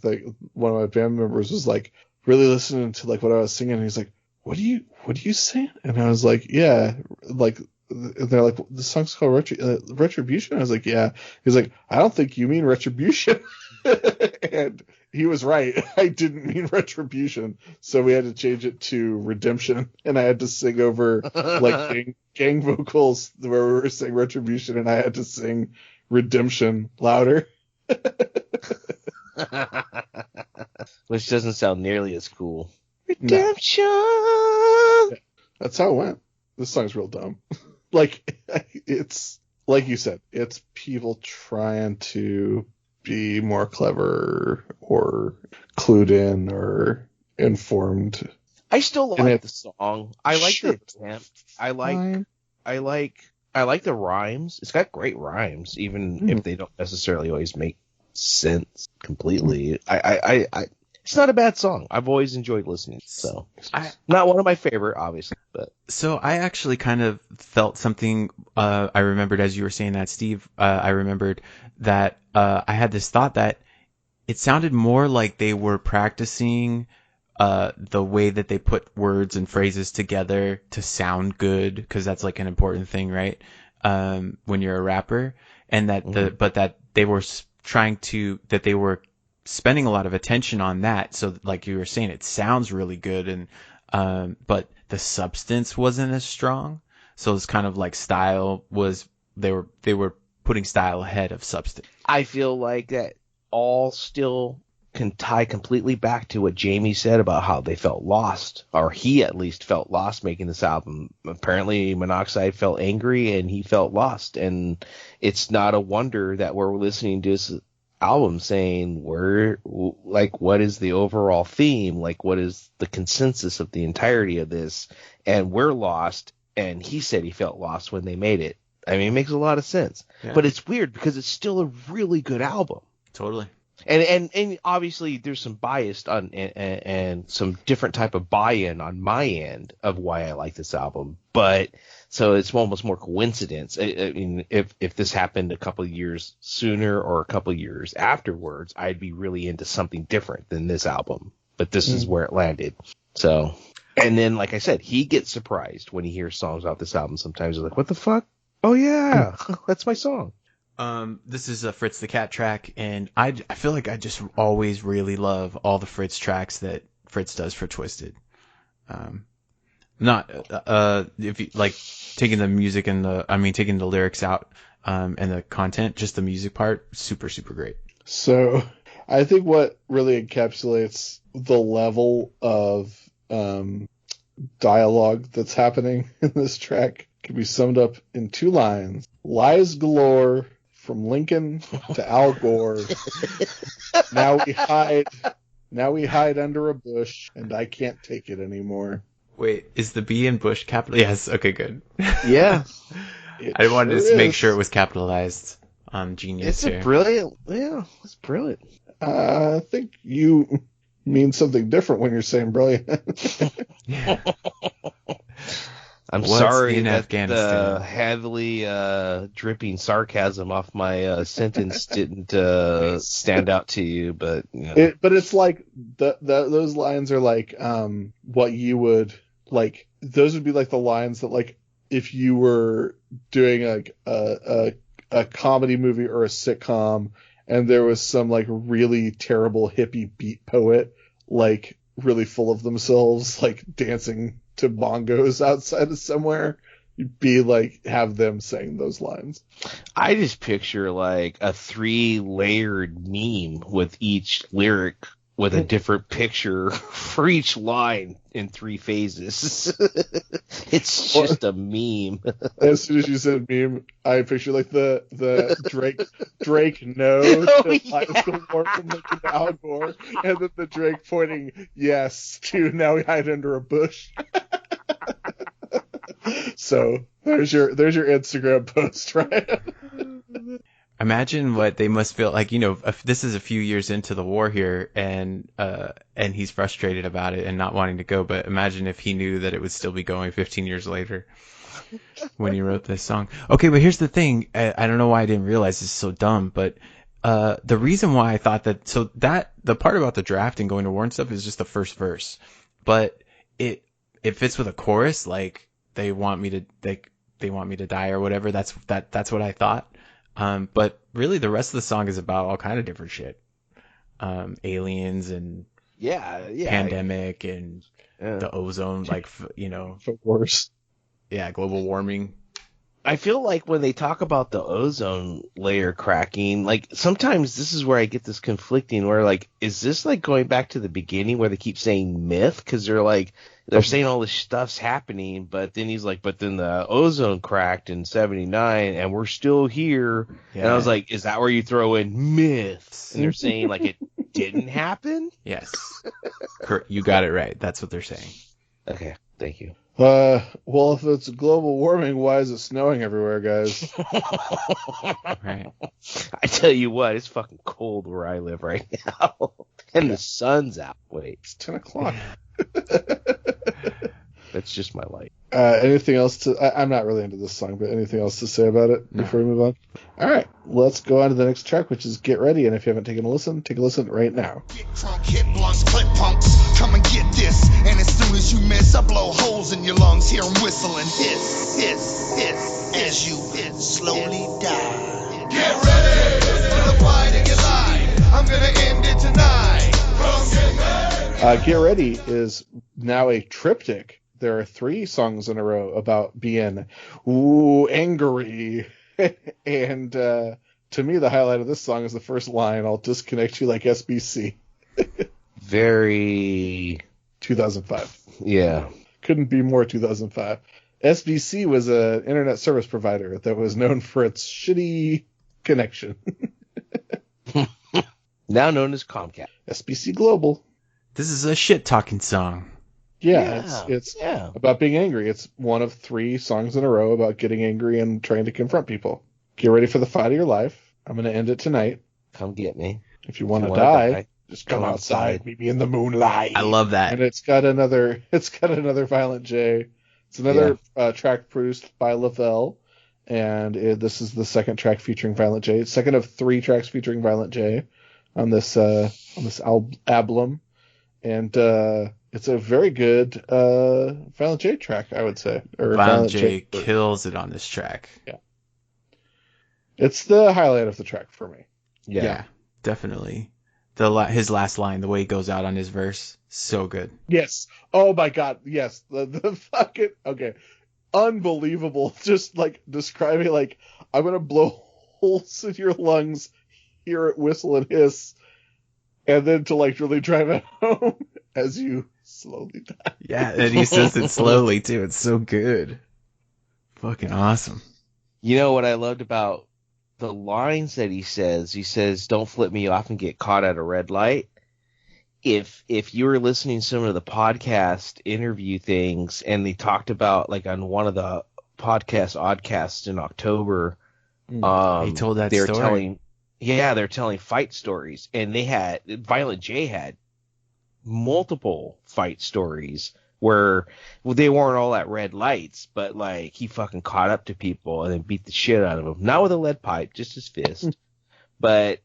one of my band members was like really listening to like what I was singing, and he's like, what are you saying? And I was like, yeah, like, and they're like, the song's called Retribution. I was like, yeah. He's like, I don't think you mean Retribution. And he was right. I didn't mean Retribution. So we had to change it to Redemption, and I had to sing over like gang vocals where we were saying Retribution, and I had to sing Redemption louder. Which doesn't sound nearly as cool. No. Redemption. That's how it went. This song's real dumb. Like, it's like you said, it's people trying to be more clever or clued in or informed. I still And like the song. I like Sure. the attempt. I Fine. like the rhymes. It's got great rhymes, even if they don't necessarily always make sense completely. I it's not a bad song. I've always enjoyed listening. So not one of my favorite, obviously, but So I actually kind of felt something. I remembered as you were saying that, Steve. I remembered that I had this thought that it sounded more like they were practicing the way that they put words and phrases together to sound good, because that's like an important thing, right? When you're a rapper, and that that they were that they were spending a lot of attention on that. So like you were saying, it sounds really good, and but the substance wasn't as strong. So it's kind of like style was, they were putting style ahead of substance. I feel like that all still can tie completely back to what Jamie said about how they felt lost, or he at least felt lost making this album. Apparently Monoxide felt angry and he felt lost, and it's not a wonder that we're listening to this album saying we're like, what is the overall theme? Like, what is the consensus of the entirety of this? And we're lost, and he said he felt lost when they made it. I mean, it makes a lot of sense. Yeah. But it's weird because it's still a really good album. Totally. And obviously there's some bias on and some different type of buy-in on my end of why I like this album. But so it's almost more coincidence. I mean, if this happened a couple of years sooner or a couple of years afterwards, I'd be really into something different than this album. But this is where it landed. So, and then like I said, he gets surprised when he hears songs off this album. Sometimes he's like, "What the fuck? Oh yeah, that's my song." This is a Fritz the Cat track, and I feel like I just always really love all the Fritz tracks that Fritz does for Twiztid. Not if you like taking the music and taking the lyrics out, and the content, just the music part, super, super great. So I think what really encapsulates the level of dialogue that's happening in this track can be summed up in two lines: lies galore from Lincoln to Al Gore. Now we hide under a bush, and I can't take it anymore. Wait, is the B in Bush capital? Yes. Okay, good. Yeah. I wanted sure to make is. sure it was capitalized. Genius It's here. a brilliant. Yeah, it's brilliant. I think you mean something different when you're saying brilliant. I'm What's sorry in that Afghanistan? the heavily dripping sarcasm off my sentence didn't stand out to you, but you know. But it's like those lines are like what you would like. Those would be like the lines that, like, if you were doing like a comedy movie or a sitcom, and there was some like really terrible hippie beat poet, like really full of themselves, like dancing to bongos outside of somewhere, you'd be like, have them saying those lines. I just picture like a 3-layered meme with each lyric with a different picture for each line in 3 phases. It's just a meme. As soon as you said meme, I picture like the Drake no Oh, to yeah. Lies Galore from Lincoln to Al Gore, and then the Drake pointing yes to now we hide under a bush. So there's your Instagram post, right? Imagine what they must feel like, if this is a few years into the war here and he's frustrated about it and not wanting to go, but imagine if he knew that it would still be going 15 years later when he wrote this song. Okay, but here's the thing. I don't know why I didn't realize this is so dumb, but the reason why I thought that the part about the draft and going to war and stuff is just the first verse, but it fits with a chorus, like they want me to die or whatever. That's what I thought. But really the rest of the song is about all kind of different shit. Aliens and pandemic and the ozone, For worse. Yeah, global warming. I feel like when they talk about the ozone layer cracking, like sometimes this is where I get this conflicting where like, is this like going back to the beginning where they keep saying myth? Cause they're saying all this stuff's happening, but then he's like, but then the ozone cracked in 79 and we're still here. Yeah. And I was like, is that where you throw in myths? And they're saying like it didn't happen? Yes. You got it right. That's what they're saying. Okay. Thank you. Well, if it's global warming, why is it snowing everywhere, guys? Right. I tell you what, it's fucking cold where I live right now. And the sun's out. Wait. It's 10 o'clock. That's just my life. Anything else I'm not really into this song, but anything else to say about it before we move on? All right, let's go on to the next track, which is Get Ready. And if you haven't taken a listen, take a listen right now. Get drunk, hit blunts, clip punks, come and get this. And as soon as you miss, I blow holes in your lungs, hear them whistling. Hiss, hiss, hiss, as you slowly die. Get ready for the fight of your life. I'm gonna end it tonight. Get Ready is now a triptych. There are 3 songs in a row about being angry. And to me, the highlight of this song is the first line, I'll disconnect you like SBC. Very 2005. Yeah. Couldn't be more 2005. SBC was an internet service provider that was known for its shitty connection. Now known as Comcast. SBC Global. This is a shit-talking song. Yeah, it's about being angry. It's one of 3 songs in a row about getting angry and trying to confront people. Get ready for the fight of your life. I'm going to end it tonight. Come get me. If you want to die, just come outside, meet me in the moonlight. I love that. And it's got another Violent J. It's another track produced by Lavelle, and this is the second track featuring Violent J. Second of 3 tracks featuring Violent J on this album, and it's a very good Violent J track, I would say. Or Violent J kills it on this track. Yeah, it's the highlight of the track for me. Yeah, definitely. His last line, the way he goes out on his verse, so good. Yes. Oh my God. Yes. The fucking unbelievable. Just like describing like I'm gonna blow holes in your lungs, hear it whistle and hiss, and then to like really drive it home as you slowly die. Yeah, and he says it slowly too. It's so good. Fucking awesome. You know what I loved about the lines that he says, don't flip me off and get caught at a red light. If you were listening to some of the podcast interview things and they talked about like on one of the podcast oddcasts in October, he told that story. They're telling fight stories, and Violent J had multiple fight stories where they weren't all at red lights, but like he fucking caught up to people and then beat the shit out of them. Not with a lead pipe, just his fist. But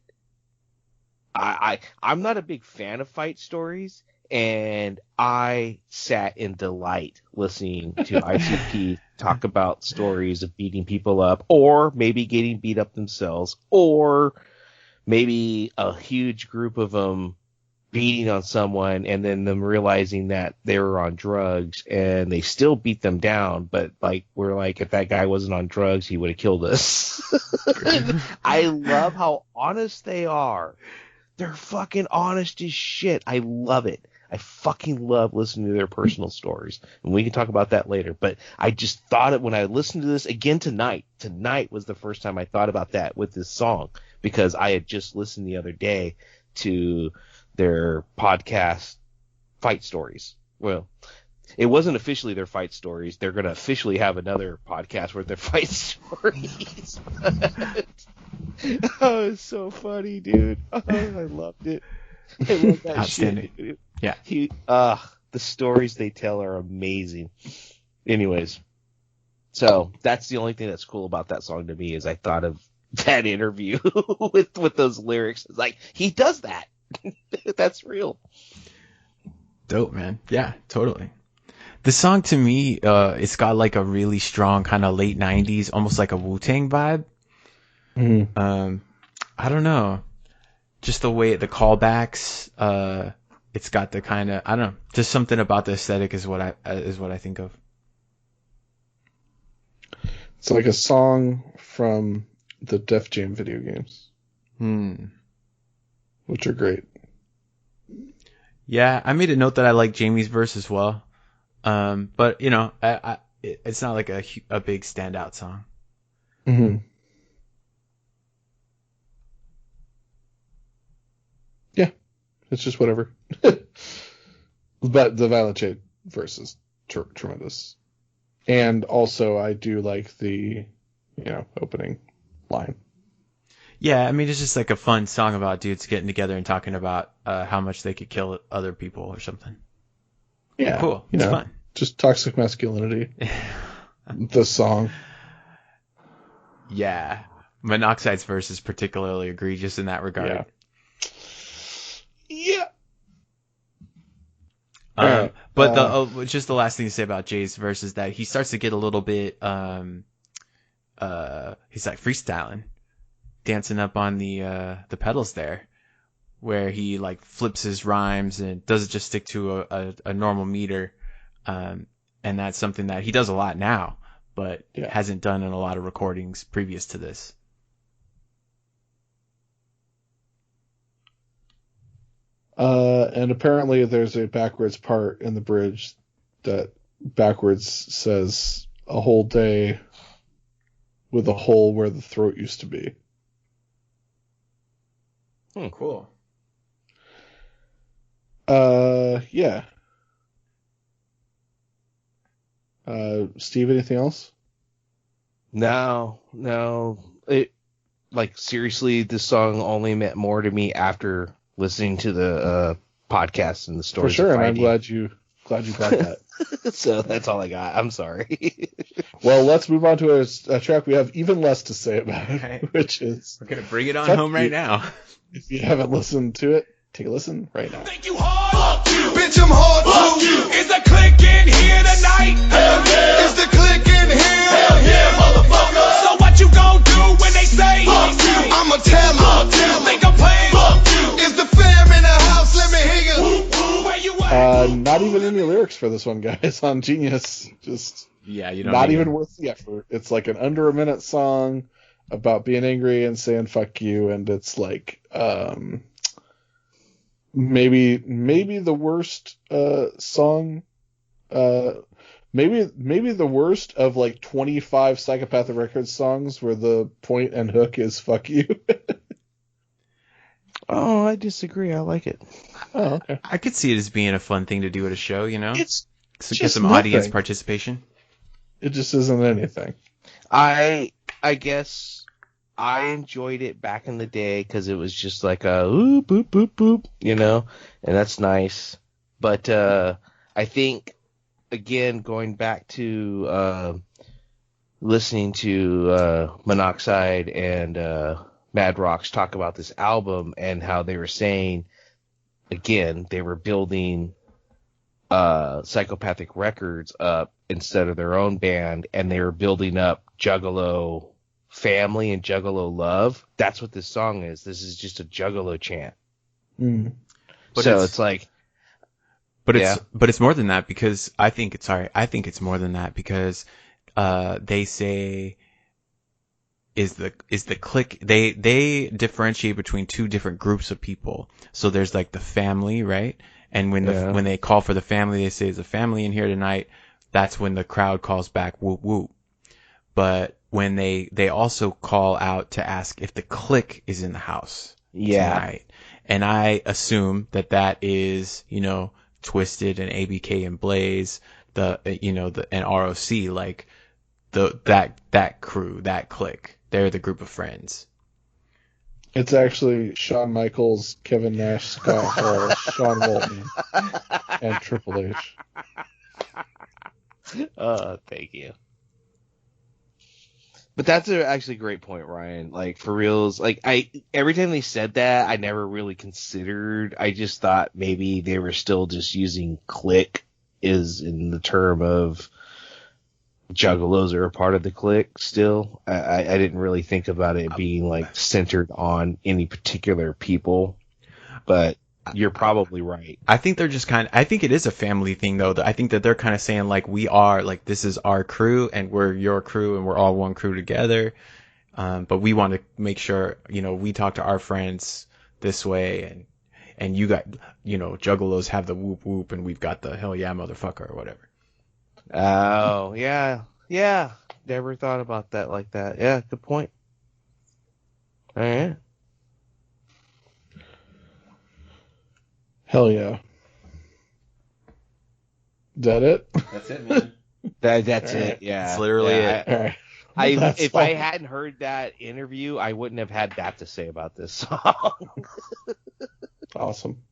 I'm not a big fan of fight stories, and I sat in delight listening to ICP talk about stories of beating people up, or maybe getting beat up themselves, or maybe a huge group of them beating on someone and then them realizing that they were on drugs and they still beat them down, but like we're like, if that guy wasn't on drugs, he would have killed us. I love how honest they are. They're fucking honest as shit. I love it. I fucking love listening to their personal stories, and we can talk about that later. But I just thought it when I listened to this again tonight. Tonight was the first time I thought about that with this song, because I had just listened the other day to their podcast Fight Stories. Well, it wasn't officially their fight stories. They're going to officially have another podcast with their fight stories. Oh, it's so funny, dude. Oh, I loved it. I love that Outstanding. shit, dude. Yeah. The stories they tell are amazing. Anyways, so that's the only thing that's cool about that song to me is I thought of that interview with those lyrics. It's like he does that. That's real. Dope, man. Yeah, totally. The song to me, it's got like a really strong kind of late 90s, almost like a Wu-Tang vibe. I don't know. Just the way the callbacks, it's got the kind of, I don't know, just something about the aesthetic is what I think of. It's like a song from the Def Jam video games, which are great. Yeah, I made a note that I like Jamie's verse as well. But you know, it's not like a big standout song. Mm-hmm. Yeah, it's just whatever. But the Violent J verse is tremendous. And also, I do like the, opening line. Yeah, I mean, it's just like a fun song about dudes getting together and talking about how much they could kill other people or something. Yeah, cool. It's fun. Just toxic masculinity. The song. Yeah, Monoxide's verse is particularly egregious in that regard. Yeah. But just the last thing to say about Jay's verse is that he starts to get a little bit he's like freestyling, dancing up on the pedals there, where he like flips his rhymes and doesn't just stick to a normal meter, and that's something that he does a lot now, but hasn't done in a lot of recordings previous to this. And apparently there's a backwards part in the bridge that backwards says a whole day with a hole where the throat used to be. Cool. Yeah. Steve, anything else? No. It, like, seriously, this song only meant more to me after listening to the podcast and the stories. For sure, and I'm glad you brought that. So that's all I got. I'm sorry. Well, let's move on to a track we have even less to say about, which is... We're going to bring it on home right now. If you haven't listened to it, take a listen right now. Think you hard? Fuck you. Bitch, I'm hard too. Is the click in here tonight? Hell yeah. Is the click in here? Hell yeah, motherfucker. So what you gon' do when they say? Fuck you. I'ma tell them. Think I'm playing? Fuck you. Is the fam in the house? Let me hear you. Where you at? Not even any lyrics for this one, guys, on Genius. Just you don't not even worth the effort. It's like an under a minute song about being angry and saying fuck you, and it's like maybe the worst song, maybe the worst of like 25 Psychopathic Records songs where the point and hook is fuck you. Oh, I disagree. I like it. Oh, okay. I could see it as being a fun thing to do at a show, It's get some audience participation. It just isn't anything. I guess I enjoyed it back in the day because it was just like a ooh, boop, boop, boop, and that's nice. But I think, again, going back to listening to Monoxide and Mad Rocks talk about this album and how they were saying, again, they were building Psychopathic Records up instead of their own band, and they were building up Juggalo family and Juggalo love. That's what this song is. This is just a Juggalo chant. But so it's like, but it's more than that, because I think it's more than that, because they say is the clique, they differentiate between two different groups of people. So there's like the family, right? And when when they call for the family, they say there's a family in here tonight. That's when the crowd calls back whoop whoop. But when they also call out to ask if the clique is in the house tonight. And I assume that is, Twiztid and ABK and Blaze, and ROC, like that crew, that clique. They're the group of friends. It's actually Shawn Michaels, Kevin Nash, Scott Hall, Sean Waltman, and Triple H. Thank you. But that's actually a great point, Ryan. Like, for reals, like, every time they said that, I never really considered. I just thought maybe they were still just using clique is in the term of juggalos are a part of the clique still. I didn't really think about it being, like, centered on any particular people. But you're probably right. I think they're just I think it is a family thing, though. I think that they're kind of saying, like, we are, like, this is our crew and we're your crew and we're all one crew together. But we want to make sure, we talk to our friends this way, and you got, juggalos have the whoop whoop and we've got the hell yeah motherfucker or whatever. Oh, yeah. Yeah. Never thought about that like that. Yeah, good point. All right. Hell yeah. Is that it? That's it, man. That's it. Yeah. That's literally it. All right. If I hadn't heard that interview, I wouldn't have had that to say about this song. Awesome.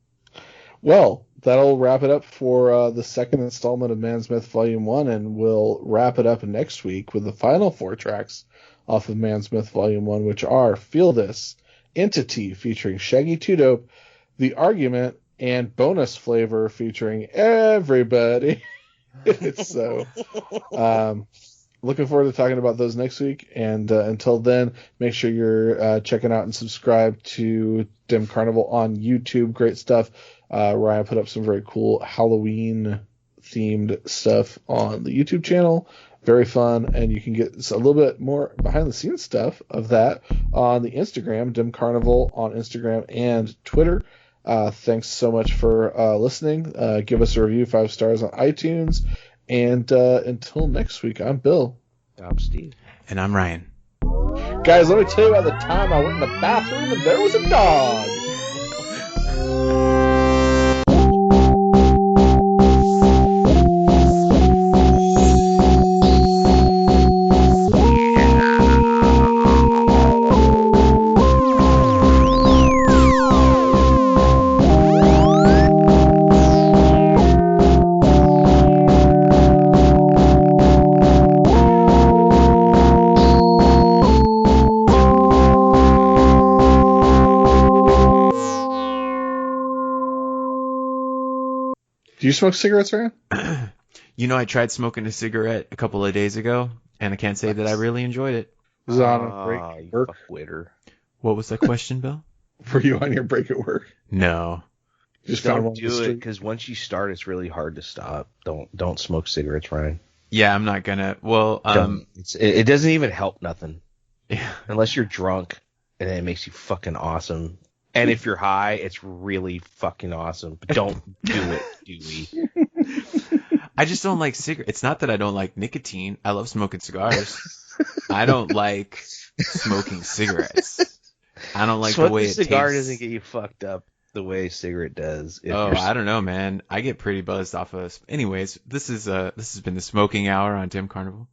Well, that'll wrap it up for the second installment of Man's Myth Volume 1, and we'll wrap it up next week with the final 4 tracks off of Man's Myth Volume 1, which are Feel This, Entity featuring Shaggy 2 Dope, The Argument, and Bonus Flavor featuring everybody. So, looking forward to talking about those next week. And until then, make sure you're checking out and subscribe to Dim Carnival on YouTube. Great stuff. Ryan put up some very cool Halloween themed stuff on the YouTube channel. Very fun. And you can get a little bit more behind the scenes stuff of that on the Instagram, Dim Carnival on Instagram and Twitter. Thanks so much for listening. Give us a review, 5 stars on iTunes. And until next week, I'm Bill. I'm Steve. And I'm Ryan. Guys, let me tell you about the time I went in the bathroom and there was a dog. Do you smoke cigarettes, Ryan? I tried smoking a cigarette a couple of days ago, and I can't say that I really enjoyed it. Was it on a break at work? Quitter. What was the question, Bill? Were you on your break at work? No. Just found one Don't on the do it, street? because once you start, it's really hard to stop. Don't smoke cigarettes, Ryan. Yeah, I'm not gonna. Well, it doesn't even help nothing. Yeah. Unless you're drunk, and it makes you fucking awesome. And if you're high, it's really fucking awesome. But don't do it, Dewey. I just don't like cigarettes. It's not that I don't like nicotine. I love smoking cigars. I don't like smoking cigarettes. I don't like the way it tastes. Cigar doesn't get you fucked up the way cigarette does. I don't know, man. I get pretty buzzed off of. Anyways, this has been the Smoking Hour on Dim Carnival.